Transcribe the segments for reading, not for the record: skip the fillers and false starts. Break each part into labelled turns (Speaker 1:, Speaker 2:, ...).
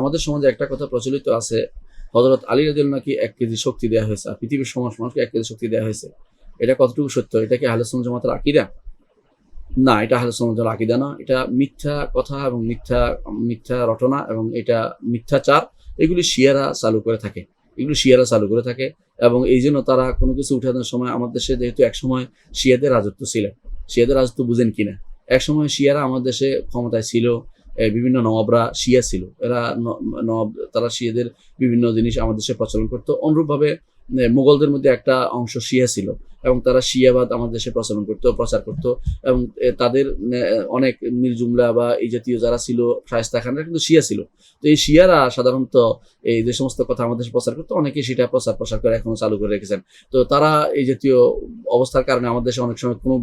Speaker 1: আমাদের সমাজে একটা কথা প্রচলিত আছে, হযরত আলী রাদিয়াল্লাহু নাকি 1 কেজি শক্তি দেওয়া হয়েছে, আর পৃথিবীর সমস্ত মানুষকে 1 কেজি শক্তি দেওয়া হয়েছে। এটা কতটুকু সত্য? এটা কি আহলে সুন্নাত জামাতের আকীদা? না, এটা আহলে সুন্নাত ওয়াল আকীদা না। এটা মিথ্যা কথা এবং মিথ্যা রটনা এবং এটা মিথ্যাচার। এগুলি শিয়ারা চালু করে থাকে। এবং এইজন্য তারা কোনো কিছু উঠানোর সময়, আমার দেশে যেহেতু একসময় শিয়াদের রাজত্ব ছিল, শিয়াদের রাজত্ব বুঝেন কিনা? একসময় শিয়ারা আমার দেশে ক্ষমতায় ছিল। বিভিন্ন নবাবরা শিয়া ছিল। এরা নবাব, তারা শিয়াদের বিভিন্ন জিনিস আমার দেশে প্রচলন করত। অনুরূপভাবে মুঘলদের মধ্যে একটা অংশ শিয়া ছিল এবং তারা শিয়াবাদ আমার দেশে প্রচার করত এবং তাদের অনেক মীর জুমলা বা এই জাতীয় যারা ছিল শায়েস্তা খানরা কিন্তু শিয়া ছিল। তো এই শিয়ারা সাধারণত এই যে সমস্ত কথা আমাদের দেশে প্রচার করতো, অনেকে সেটা প্রচার করে এখনো চালু করে রেখেছেন। তো তারা এই জাতীয় অবস্থার কারণে আমাদের দেশে অনেক সময় কোনো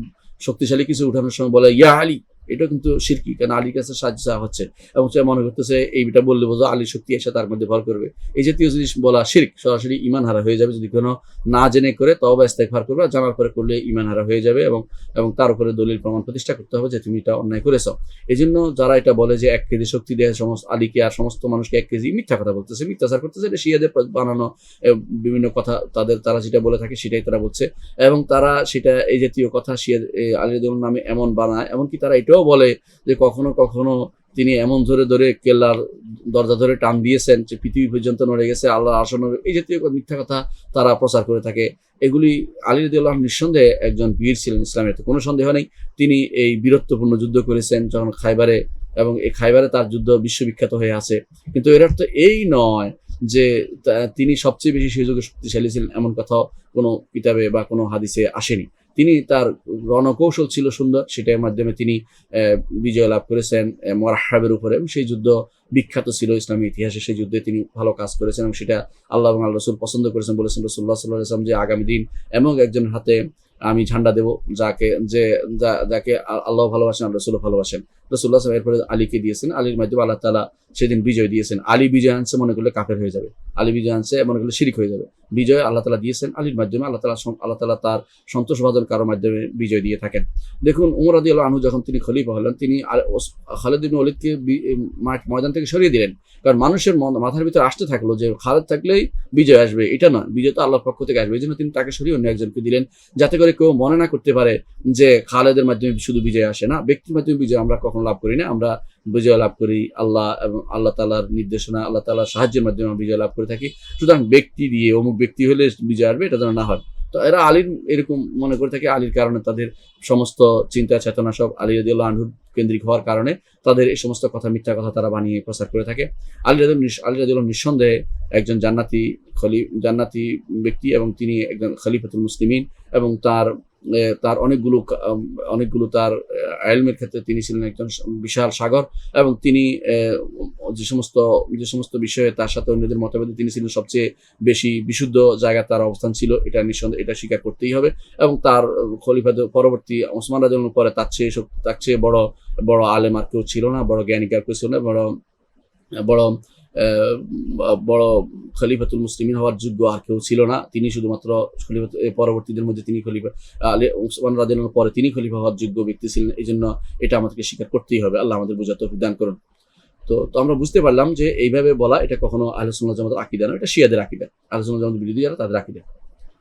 Speaker 1: শক্তিশালী কিছু উঠানোর সময় বলে ইয়া আলী, এটা কিন্তু শিরকি, কারণ আলীর কাছে সাহায্য চাওয়া হচ্ছে এবং সে মনে করতেছে এইটা বললে বোঝো আলীর শক্তি এসে তার মধ্যে ভর করবে। এই জাতীয় জিনিস বলা শিরক, সরাসরি ঈমান হারা হয়ে যাবে। যদি কোনো না জেনে করে তওবা ইস্তেগফার করবে, জানার পরে করলে ঈমান হারা হয়ে যাবে এবং তার উপরে দলিল প্রমাণ প্রতিষ্ঠা করতে হবে যে তুমি এটা অন্যায় করেছো। এই জন্য যারা এটা বলে যে 1 কেজি শক্তি দেয় সমস্ত আলীকে আর সমস্ত মানুষকে 1 কেজি, মিথ্যা কথা বলতেছে, মিথ্যাচার করতেছে। এটা শিয়াদের বানানো বিভিন্ন কথা, তারা যেটা বলে থাকে সেটাই তারা বলছে এবং তারা সেটা এই জাতীয় কথা শিয়া আলী রাদিয়াল্লাহু নামে এমন বানায়। এমনকি তারা এটাও বলে যে কখনো কখনো তিনি এমন ধরে কেল্লার দরজা ধরে টান দিয়েছেন যে পৃথিবী পর্যন্ত নড়ে গেছে, আল্লাহ আসন। এই জাতীয় মিথ্যা কথা তারা প্রচার করে থাকে। এগুলি আলী রাদিয়াল্লাহু আনহু নিঃসন্দেহে একজন বীর ছিলেন, ইসলামের তো কোনো সন্দেহ নেই। তিনি এই বীরত্বপূর্ণ যুদ্ধ করেছেন যখন খাইবারে, এবং এই খাইবারে তার যুদ্ধ বিশ্ববিখ্যাত হয়ে আছে। কিন্তু এর অর্থ এই নয় যে তিনি সবচেয়ে বেশি সেই যুগে শক্তিশালী ছিলেন, এমন কথা কোনো কিতাবে বা কোনো হাদিসে আসেনি। তিনি তার রণকৌশল ছিল সুন্দর, সেটার মাধ্যমে তিনি বিজয় লাভ করেছেন মুরাহহাবের উপরে। সেই যুদ্ধ বিখ্যাত ছিল ইসলামী ইতিহাসে। সেই যুদ্ধে তিনি ভালো কাজ করেছেন এবং সেটা আল্লাহ এবং আল্লাহ রাসূল পছন্দ করেছেন। বলেছেন রাসূলুল্লাহ সাল্লাল্লাহু আলাইহি ওয়াসাল্লাম যে আগামী দিন এমন একজনের হাতে আমি ঝান্ডা দেব যাকে আল্লাহ ভালোবাসেন, আল্লাহ রাসূলও ভালোবাসেন। রাসূলুল্লাহ সাল্লাল্লাহু আলাইহি ওয়াসাল্লাম এরপরে আলীকে দিয়েছেন। আলীর মাধ্যমে আল্লাহ তাআলা সেদিন বিজয় দিয়েছেন। আলী বিজয় আনছে মনে করলে কাফের হয়ে যাবে, আলী বিজয় আনছে মনে করলে শিরক হয়ে যাবে। বিজয় আল্লাহ তাআলা দিয়েছেন আলীর মাধ্যমে। আল্লাহ তাআলা তার সন্তোষভাজন কারোর মাধ্যমে বিজয় দিয়ে থাকেন। দেখুন, ওমর রাদিয়াল্লাহু আনহু যখন তিনি খলিফা হলেন, তিনি খালিদ ইবনে ওলীদকে ময়দান থেকে সরিয়ে দিলেন। কারণ মানুষের মাথার ভিতরে আসতে থাকলো যে খালিদ থাকলেই বিজয় আসবে, এটা নয়, বিজয় তো আল্লাহর পক্ষ থেকে আসবে। এই জন্য তিনি তাকে সরিয়ে অন্য একজনকে দিলেন, যাতে করে কেউ মনে না করতে পারে যে খালেদের মাধ্যমে শুধু বিজয় আসে না, ব্যক্তির মাধ্যমে বিজয় আমরা কখনো লাভ করি না। আমরা বিজয় লাভ করি আল্লাহ এবং আল্লাহ তাআলার নির্দেশনা, আল্লাহ তাআলার সাহায্যের মাধ্যমে আমরা বিজয় লাভ করে থাকি। সুতরাং ব্যক্তি দিয়ে অমুক ব্যক্তি হলে বিজয় আসবে, এটা যেন না হয়। তো এরা আলীর এরকম মনে করে থাকে, আলীর কারণে তাদের সমস্ত চিন্তা চেতনা সব আলী রাদিয়াল্লাহু আনহুর কেন্দ্রিক হওয়ার কারণে তাদের এই সমস্ত কথা, মিথ্যা কথা তারা বানিয়ে প্রচার করে থাকে। আলী রাদিয়াল্লাহু নিঃসন্দেহে একজন জান্নাতি ব্যক্তি এবং তিনি একজন খলিফাতুল মুসলিমিন এবং তার অনেকগুলো তার ইলমের ক্ষেত্রে তিনি ছিলেন একজন বিশাল সাগর এবং তিনি যে সমস্ত বিষয়ে তার সাথে অন্যদের মতভেদে তিনি ছিলেন সবচেয়ে বেশি বিশুদ্ধ জায়গায় তার অবস্থান ছিল, এটা নিঃসন্দেহে, এটা স্বীকার করতেই হবে। এবং তার খলিফা পরবর্তী ওসমান রাদিয়াল্লাহু পরে তার চেয়ে বড় আলেম আর কেউ ছিল না, বড় জ্ঞানী আর কেউ ছিল না, বড় খলিফাতুল মুসলিমিন হওয়ার যোগ্য আর কেউ ছিল না। তিনি শুধুমাত্র পরবর্তীদের মধ্যে তিনি খলিফা, ওসমান রাদিয়াল্লাহু পরে তিনি খলিফা হওয়ার যোগ্য ব্যক্তি ছিলেন। এই জন্য এটা আমাদেরকে স্বীকার করতেই হবে। আল্লাহ আমাদের বোঝার তৌফিক দান করুন। তো আমরা বুঝতে পারলাম যে এইভাবে বলা এটা কখনো আহলে সুন্নাত ওয়াল জামাতের আকীদা না, এটা শিয়াদের আকীদা, আহলে সুন্নাত ওয়াল জামাতের বিরোধী যারা তাদের আকীদা।